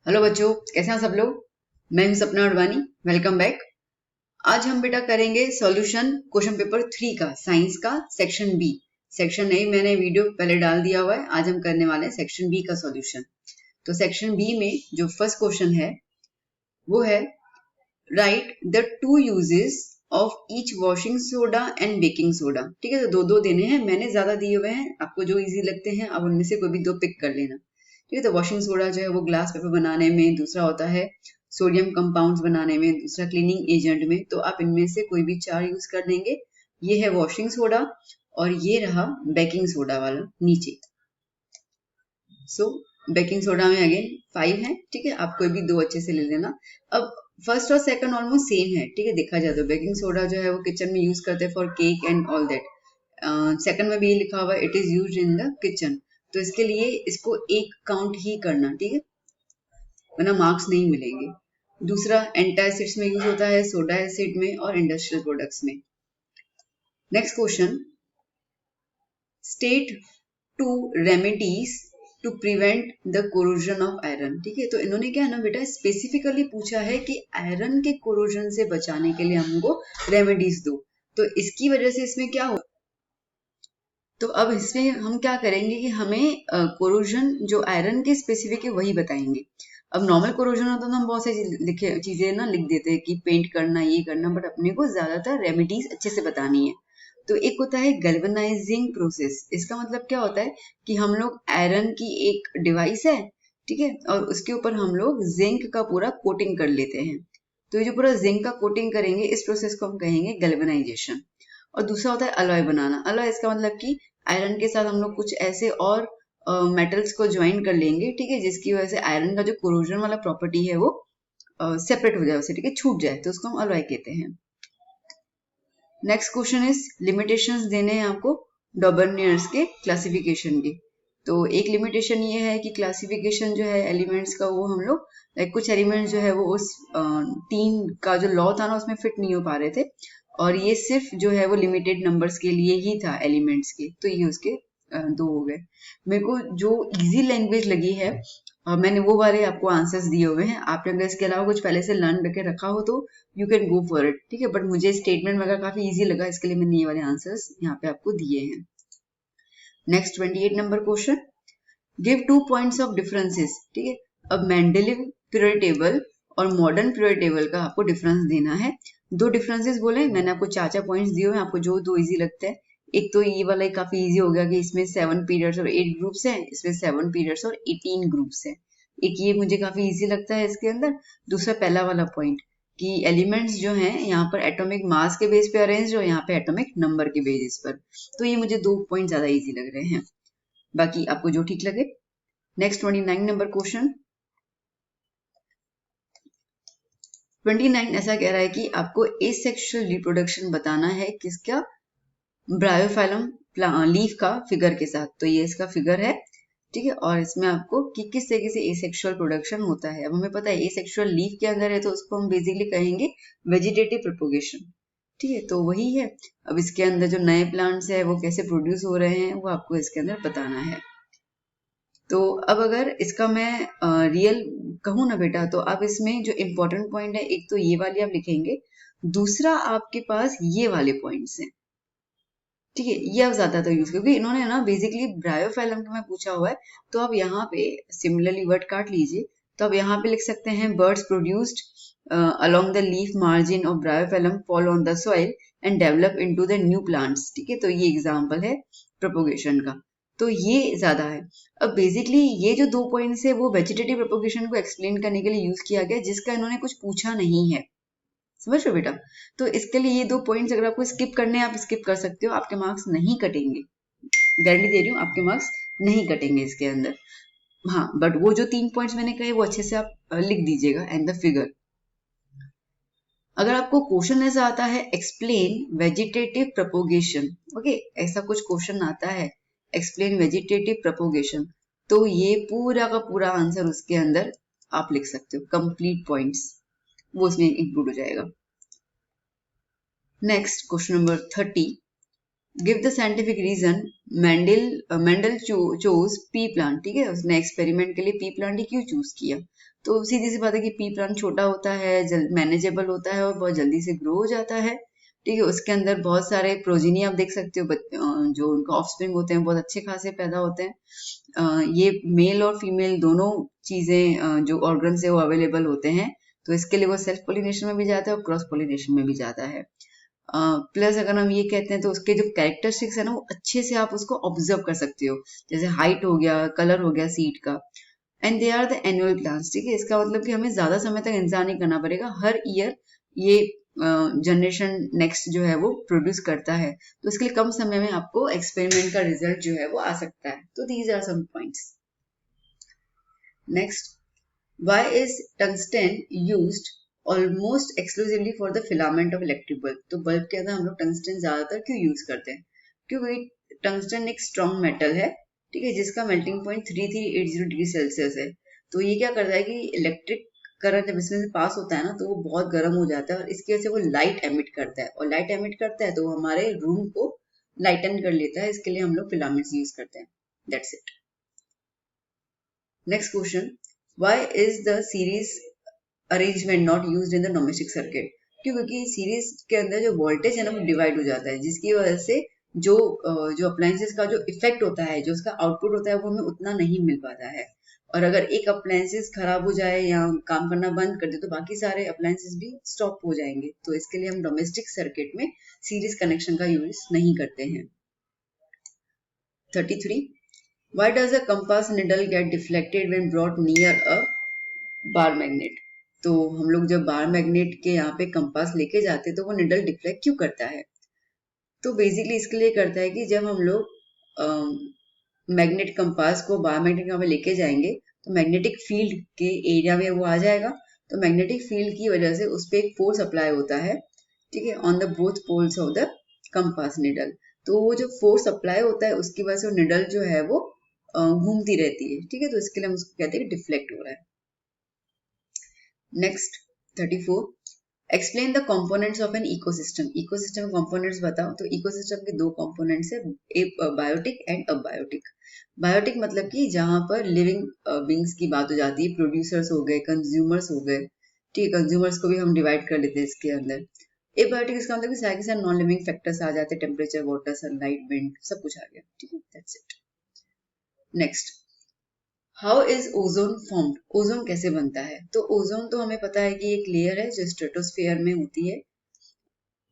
Hello बच्चों, कैसे हैं सब लोग। मैं हूं सपना अडवाणी। Welcome back. आज हम बेटा करेंगे सॉल्यूशन क्वेश्चन पेपर 3 का, साइंस का, सेक्शन बी। सेक्शन ए मैंने वीडियो पहले डाल दिया हुआ है। आज हम करने वाले हैं सेक्शन बी का सॉल्यूशन। तो सेक्शन बी में जो फर्स्ट क्वेश्चन है वो है right the two uses of each washing soda and baking soda. ठीक है, तो दो दो देने हैं, मैंने ज्यादा दिए हुए हैं, आपको जो इजी लगते हैं अब उनमें से कोई भी दो पिक कर लेना। ठीक है, तो वॉशिंग सोडा जो है वो ग्लास पेपर बनाने में, दूसरा होता है सोडियम कंपाउंड्स बनाने में, दूसरा क्लीनिंग एजेंट में। तो आप इनमें से कोई भी चार यूज कर देंगे। ये है वॉशिंग सोडा और ये रहा बेकिंग सोडा वाला नीचे। सो बेकिंग सोडा में अगेन 5 है। ठीक है, आप कोई भी दो अच्छे से ले लेना। अब फर्स्ट और सेकंड ऑलमोस्ट सेम है। ठीक है, देखा जाए तो बेकिंग सोडा जो है वो किचन में यूज करते हैं for cake and all that. Second में भी ये लिखा हुआ है it is used in the kitchen. तो इसके लिए इसको एक काउंट ही करना, ठीक है, वरना मार्क्स नहीं मिलेंगे। दूसरा एंटासिड्स में यूज होता है, सोडा एसिड में और इंडस्ट्रियल प्रोडक्ट्स में। Next question, state two remedies to prevent the corrosion of iron. ठीक है, तो इन्होंने क्या है ना बेटा स्पेसिफिकली पूछा है कि आयरन के कोरोजन से बचाने के लिए हमको रेमेडीज दो। तो इसकी वजह से इसमें क्या हो, तो अब इसमें हम क्या करेंगे कि हमें कोरोजन जो आयरन के स्पेसिफिक है वही बताएंगे। अब नॉर्मल कोरोजन होता है तो हम बहुत सारी चीजें ना लिख देते हैं कि पेंट करना, ये करना, बट अपने को ज्यादातर रेमेडीज अच्छे से बतानी है। तो एक होता है गैल्वेनाइजिंग प्रोसेस। इसका मतलब क्या होता है कि हम लोग आयरन की एक डिवाइस है, ठीक है, और उसके ऊपर हम लोग जिंक का पूरा कोटिंग कर लेते हैं। तो ये जो पूरा जिंक का कोटिंग करेंगे इस प्रोसेस को हम कहेंगे गैल्वेनाइजेशन। और दूसरा होता है अलॉय बनाना। अलॉय इसका मतलब कि आयरन के साथ हम लोग कुछ ऐसे और मेटल्स को ज्वाइन कर लेंगे, ठीक है, जिसकी वजह से आयरन का जो कोरोजन वाला प्रॉपर्टी है वो सेपरेट हो जाए उसे, ठीक है, छूट जाए, तो उसको हम अलॉय कहते हैं। नेक्स्ट क्वेश्चन इज लिमिटेशंस देने हैं आपको डॉबर्नियर्स के क्लासिफिकेशन के। तो एक लिमिटेशन ये है कि क्लासिफिकेशन जो है एलिमेंट्स का वो हम लोग कुछ एलिमेंट्स जो है वो उस तीन का जो लॉ था ना उसमें फिट नहीं हो पा रहे थे, और ये सिर्फ जो है वो लिमिटेड नंबर्स के लिए ही था एलिमेंट्स के, तो ये उसके दो हो गए। मेरे को जो इजी लैंग्वेज लगी है मैंने वो वाले आपको आंसर्स दिए हुए हैं। आपने अगर इसके अलावा कुछ पहले से लर्न करके रखा हो तो you can go for it, ठीक है, बट मुझे स्टेटमेंट वगैरह काफी इजी लगा, इसके लिए मैंने ये वाले आंसर्स यहाँ पे आपको दिए हैं। Next 28 number question, give 2 points of differences. ठीक है, अब मेंडेलिव पीरियड टेबल और मॉडर्न पीरियड टेबल का आपको डिफरेंस देना है। दो डिफरेंसेस बोले, मैंने आपको चार चार पॉइंट्स दिए हैं, आपको जो दो इजी लगते हैं। एक तो ये वाला काफी इजी हो गया कि इसमें 7 पीरियड्स और 8 ग्रुप्स हैं, इसमें 7 पीरियड्स और 18 ग्रुप्स हैं। एक ये मुझे काफी इजी लगता है इसके अंदर। दूसरा पहला वाला पॉइंट कि एलिमेंट्स जो हैं यहाँ पर एटॉमिक मास के बेस पे अरेंज और यहाँ पे एटॉमिक नंबर के बेसिस पर। तो ये मुझे 2 पॉइंट ज्यादा इजी लग रहे हैं, बाकी आपको जो ठीक लगे। नेक्स्ट 29 नंबर क्वेश्चन, 29 ऐसा कह रहा है कि आपको एसेक्सुअल रिप्रोडक्शन बताना है किसका, ब्रायोफाइलम लीफ का फिगर के साथ। तो ये इसका फिगर है, ठीक है, और इसमें आपको कि किस तरीके से एसेक्सुअल प्रोडक्शन होता है। अब हमें पता है एसेक्सुअल लीफ के अंदर है तो उसको हम बेसिकली कहेंगे वेजिटेटिव प्रोपोगेशन, ठीक है, तो वही है। अब इसके अंदर जो नए प्लांट्स है वो कैसे प्रोड्यूस हो रहे हैं वो आपको इसके अंदर बताना है। तो अब अगर इसका मैं रियल कहूँ ना बेटा, तो आप इसमें जो इम्पोर्टेंट पॉइंट है एक तो ये वाली आप लिखेंगे, दूसरा आपके पास ये वाले पॉइंट्स हैं, ठीक है, ये आप ज्यादातर यूज, क्योंकि इन्होंने ना बेसिकली ब्रायोफाइलम में पूछा हुआ है। तो आप यहाँ पे सिमिलरली वर्ड काट लीजिए, तो आप यहाँ पे लिख सकते हैं birds produced along the leaf margin of bryophyllum fall on the soil and develop into the new plants, ठीक है, तो ये एग्जाम्पल है प्रोपोगेशन का, तो ये ज्यादा है। अब बेसिकली ये जो 2 पॉइंट्स है वो वेजिटेटिव प्रोपोगेशन को एक्सप्लेन करने के लिए यूज किया गया, जिसका इन्होंने कुछ पूछा नहीं है, समझ रहे हो बेटा। तो इसके लिए ये 2 पॉइंट्स अगर आपको स्किप करने हैं आप स्किप कर सकते हो, आपके मार्क्स नहीं कटेंगे, गारंटी दे रही हूँ आपके मार्क्स नहीं कटेंगे इसके अंदर। हाँ, बट वो जो 3 पॉइंट्स मैंने कहे वो अच्छे से आप लिख दीजिएगा एंड द फिगर। अगर आपको क्वेश्चन ऐसा आता है एक्सप्लेन वेजिटेटिव प्रोपोगेशन, ओके, ऐसा कुछ क्वेश्चन आता है एक्सप्लेन वेजिटेटिव प्रोपोगेशन, तो ये पूरा का पूरा आंसर उसके अंदर आप लिख सकते हो, कंप्लीट पॉइंट्स वो उसमें इंक्लूड हो जाएगा। Next question number 30, give the scientific reason Mendel chose pea plant, ठीक है, उसने एक्सपेरिमेंट के लिए पी प्लांट ही क्यों चूज किया? तो सीधी सी बात है कि पी प्लांट छोटा होता है, मैनेजेबल होता है और बहुत जल्दी से ग्रो हो जाता है, ठीक है। उसके अंदर बहुत सारे प्रोजीनी आप देख सकते हो, जो उनका ऑफस्प्रिंग होते हैं बहुत अच्छे खासे पैदा होते हैं। ये मेल और फीमेल दोनों चीजें जो ऑर्गन है वो अवेलेबल होते हैं, तो इसके लिए वो सेल्फ पोलिनेशन में भी जाता है और क्रॉस पोलिनेशन में भी जाता है। प्लस अगर हम ये कहते हैं तो उसके जो कैरेक्टरिस्टिक्स है ना वो अच्छे से आप उसको ऑब्जर्व कर सकते हो, जैसे हाइट हो गया, कलर हो गया सीड का। And they are the annual plants, ठीक है। इसका मतलब कि हमें ज्यादा समय तक इंतजार नहीं करना पड़ेगा, हर ईयर ये जनरेशन नेक्स्ट जो है वो प्रोड्यूस करता है, तो इसके लिए कम समय में आपको एक्सपेरिमेंट का रिजल्ट जो है वो आ सकता है। तो these are some points. Next, why is tungsten used almost exclusively for the filament of electric bulb? तो बल्ब के अंदर हम लोग टंगस्टन ज्यादातर क्यों यूज करते हैं? क्योंकि टंगस्टन एक स्ट्रॉन्ग मेटल है, ठीक है, जिसका मेल्टिंग पॉइंट 3380 डिग्री सेल्सियस है। तो ये क्या करता है कि इलेक्ट्रिक करंट जब इसमें से पास होता है ना तो वो बहुत गर्म हो जाता है और इसकी वजह से वो लाइट एमिट करता है, और लाइट एमिट करता है तो वो हमारे रूम को लाइटन कर लेता है, इसके लिए हम लोग फिलामेंट्स यूज करते हैं। That's it. Next question, why is the series arrangement not used in the domestic circuit? क्योंकि सीरीज के अंदर जो वोल्टेज है ना वो डिवाइड हो जाता है, जिसकी वजह से जो अप्लायंसेस का जो इफेक्ट होता है, जो उसका आउटपुट होता है वो हमें उतना नहीं मिल पाता है। और अगर एक अप्लायंसेस खराब हो जाए या काम करना बंद कर दे तो बाकी सारे अप्लायंसेस भी स्टॉप हो जाएंगे, तो इसके लिए हम डोमेस्टिक सर्किट में सीरीज कनेक्शन का यूज नहीं करते हैं। 33, why does a compass needle get deflected when brought near a bar magnet? तो हम लोग जब बार मैग्नेट के यहाँ पे कंपास लेके जाते हैं तो वो निडल डिफ्लेक्ट क्यों करता है? तो बेसिकली इसके लिए करता है कि जब हम लोग मैग्नेट कंपास को बार मैग्नेट यहाँ पे लेके जाएंगे तो मैग्नेटिक फील्ड के एरिया में वो आ जाएगा, तो मैग्नेटिक फील्ड की वजह से उस पर एक फोर्स अप्लाई होता है, ठीक है, on the both poles of the compass needle. तो वो जो फोर्स अप्लाई होता है उसकी वजह से वो निडल जो है वो घूमती रहती है, ठीक है, तो इसके लिए हम उसको कहते हैं डिफ्लेक्ट हो रहा है। Next 34, explain the components of an ecosystem. Ecosystem components बताओ। तो इकोसिस्टम के दो कंपोनेंट्स है, एक बायोटिक एंड अबायोटिक। बायोटिक मतलब कि जहां पर लिविंग बींग्स की बात हो जाती है, प्रोड्यूसर्स हो गए, कंज्यूमर्स हो गए, ठीक है, कंज्यूमर्स को भी हम डिवाइड कर लेते हैं इसके अंदर। एबायोटिक इसका मतलब कि सारे के सारे नॉन लिविंग फैक्टर्स आ जाते हैं, टेम्परेचर, वाटर, सनलाइट, विंड, सब कुछ आ गया, ठीक है, that's it. Next, how is ozone formed? Ozone कैसे बनता है? तो ओजोन तो हमें पता है कि एक लेयर है जो स्ट्रेटोस्फेयर में होती है,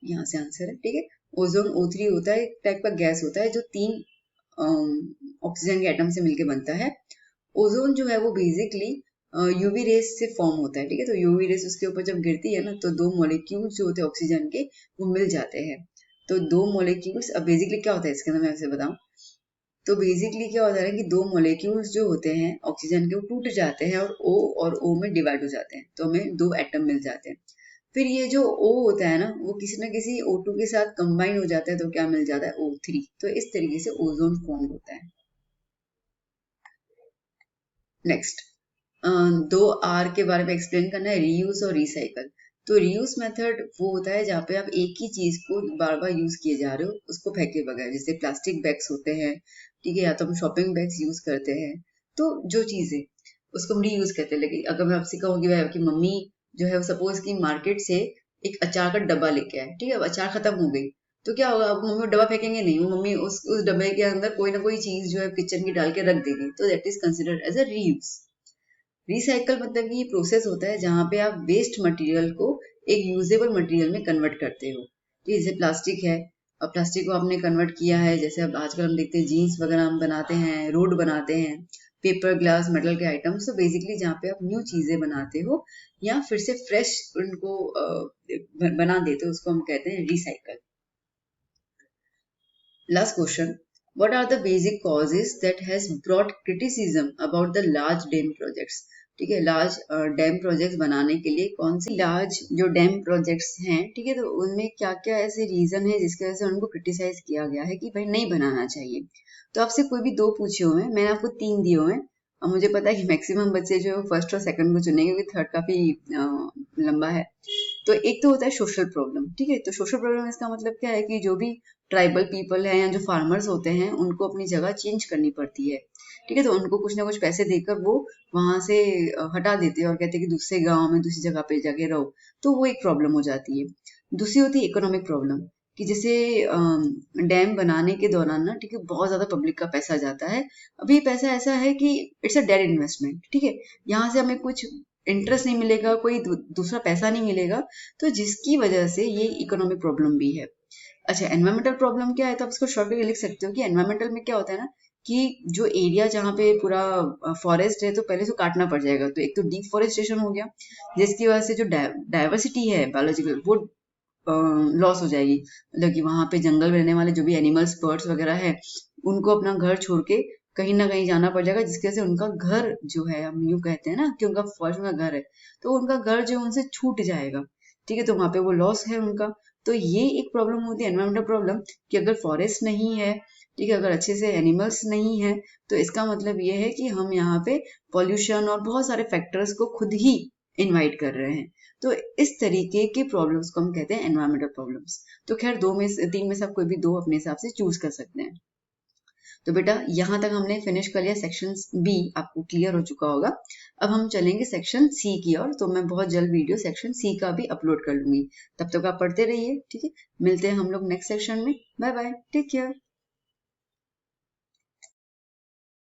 यहाँ से आंसर है, ठीक है। ओजोन O3 होता है, एक टाइप का गैस होता है जो 3 ऑक्सीजन के एटम से मिलकर बनता है। ओजोन जो है वो बेसिकली यूवी रेस से फॉर्म होता है, ठीक है, तो यूवी रेस उसके ऊपर जब गिरती है ना तो दो मॉलिक्यूल्स जो होते हैं ऑक्सीजन के वो मिल जाते हैं। तो दो मॉलिक्यूल्स, अब बेसिकली क्या होता है इसके अंदर मैं आपसे बताऊं, तो बेसिकली क्या होता है कि दो मॉलिक्यूल्स जो होते हैं ऑक्सीजन के वो टूट जाते हैं और O में डिवाइड हो जाते हैं, तो हमें दो एटम मिल जाते हैं। फिर ये जो O होता है ना वो किसी न किसी O2 के साथ कंबाइन हो जाता है, तो क्या मिल जाता है? O3। तो इस तरीके से ओजोन फॉर्म होता है। नेक्स्ट, 2R के बारे में एक्सप्लेन करना है, रीयूज और रिसाइकल। तो रीयूज मेथड वो होता है जहाँ पे आप एक ही चीज को बार बार यूज किए जा रहे हो उसको फेंके बगैर, जैसे प्लास्टिक बैग्स होते हैं, ठीक है, या तो हम शॉपिंग बैग्स यूज करते हैं, तो जो चीजें उसको हम रीयूज कहते हैं। लेकिन अगर मैं आपसे कहूँ कि आपकी मम्मी जो है सपोज की मार्केट से एक अचार का डब्बा लेके आए, ठीक है, अब अचार खत्म हो गई, तो क्या होगा? अब मम्मी डब्बा फेंकेंगे नहीं, वो मम्मी उस डब्बे के अंदर कोई ना कोई चीज जो है किचन की डाल के रख देगी, तो that is considered as a reuse. Recycle मतलब कि ये प्रोसेस होता है जहां पे आप वेस्ट मटेरियल को एक यूजेबल मटेरियल में कन्वर्ट करते हो, ठीक है, जैसे प्लास्टिक है, अब प्लास्टिक को आपने कन्वर्ट किया है, जैसे अब आजकल हम देखते हैं जीन्स वगैरह हम बनाते हैं, रोड बनाते हैं, पेपर, ग्लास, मेटल के आइटम्स, तो बेसिकली जहाँ पे आप न्यू चीजें बनाते हो या फिर से फ्रेश उनको बना देते हो उसको हम कहते हैं recycle. Last question. What are the basic causes that has brought criticism about the large dam projects? ठीक है, लार्ज डैम प्रोजेक्ट्स बनाने के लिए कौन सी लार्ज जो डैम प्रोजेक्ट्स हैं, ठीक है, तो उनमें क्या क्या ऐसे रीजन है जिसकी वजह से उनको क्रिटिसाइज किया गया है कि भाई नहीं बनाना चाहिए? तो आपसे कोई भी दो पूछे हुए हैं, मैंने आपको 3 दिए हुए हैं, और मुझे पता है कि मैक्सिमम बच्चे जो है फर्स्ट और सेकंड को चुनेंगे क्योंकि थर्ड काफी लंबा है। तो एक तो होता है सोशल प्रॉब्लम, ठीक है। तो सोशल प्रॉब्लम इसका मतलब क्या है कि जो भी ट्राइबल पीपल है या जो फार्मर्स होते हैं उनको अपनी जगह चेंज करनी पड़ती है, ठीक है। तो उनको कुछ ना कुछ पैसे देकर वो वहां से हटा देते हैं और कहते हैं कि दूसरे गांव में दूसरी जगह पे जाके रहो, तो वो एक प्रॉब्लम हो जाती है। दूसरी होती है इकोनॉमिक प्रॉब्लम, कि जैसे डैम बनाने के दौरान ना, ठीक है, बहुत ज्यादा पब्लिक का पैसा जाता है। अभी पैसा ऐसा है कि इट्स अ डेड इन्वेस्टमेंट, ठीक है। यहाँ से हमें कुछ इंटरेस्ट नहीं मिलेगा, कोई दूसरा पैसा नहीं मिलेगा, तो जिसकी वजह से ये इकोनॉमिक प्रॉब्लम भी है। अच्छा, एनवायरमेंटल प्रॉब्लम क्या है, तो आप इसको शॉर्ट में लिख सकते हो कि एनवायरमेंटल में क्या होता है ना, कि जो एरिया जहाँ पे पूरा फॉरेस्ट है तो पहले से काटना पड़ जाएगा, तो एक तो डिफॉरेस्टेशन हो गया, जिसकी वजह से जो डाइवर्सिटी है बायोलॉजिकल वो लॉस हो जाएगी। मतलब कि वहां पे जंगल में रहने वाले जो भी एनिमल्स बर्ड्स वगैरह है उनको अपना घर छोड़ के कहीं ना कहीं जाना पड़ जाएगा, जिसकी वजह से उनका घर जो है, हम यूं कहते हैं ना कि उनका फॉरेस्ट में घर है, तो उनका घर जो है उनसे छूट जाएगा, ठीक है। तो वहां पे वो लॉस है उनका। तो ये एक प्रॉब्लम होती है एनवायरमेंटल प्रॉब्लम, कि अगर फॉरेस्ट नहीं है, ठीक है, अगर अच्छे से एनिमल्स नहीं है, तो इसका मतलब ये है कि हम यहाँ पे पॉल्यूशन और बहुत सारे फैक्टर्स को खुद ही इनवाइट कर रहे हैं। तो इस तरीके के प्रॉब्लम्स को हम कहते हैं एनवायरमेंटल प्रॉब्लम्स। तो खैर दो में से तीन में से आप कोई भी दो अपने हिसाब से चूज कर सकते हैं। तो बेटा यहाँ तक हमने फिनिश कर लिया सेक्शन बी, आपको क्लियर हो चुका होगा। अब हम चलेंगे सेक्शन सी की ओर, तो मैं बहुत जल्द वीडियो सेक्शन सी का भी अपलोड कर लूंगी। तब तक आप पढ़ते रहिए, ठीक है। मिलते हैं हम लोग नेक्स्ट सेक्शन में। Bye bye, take care.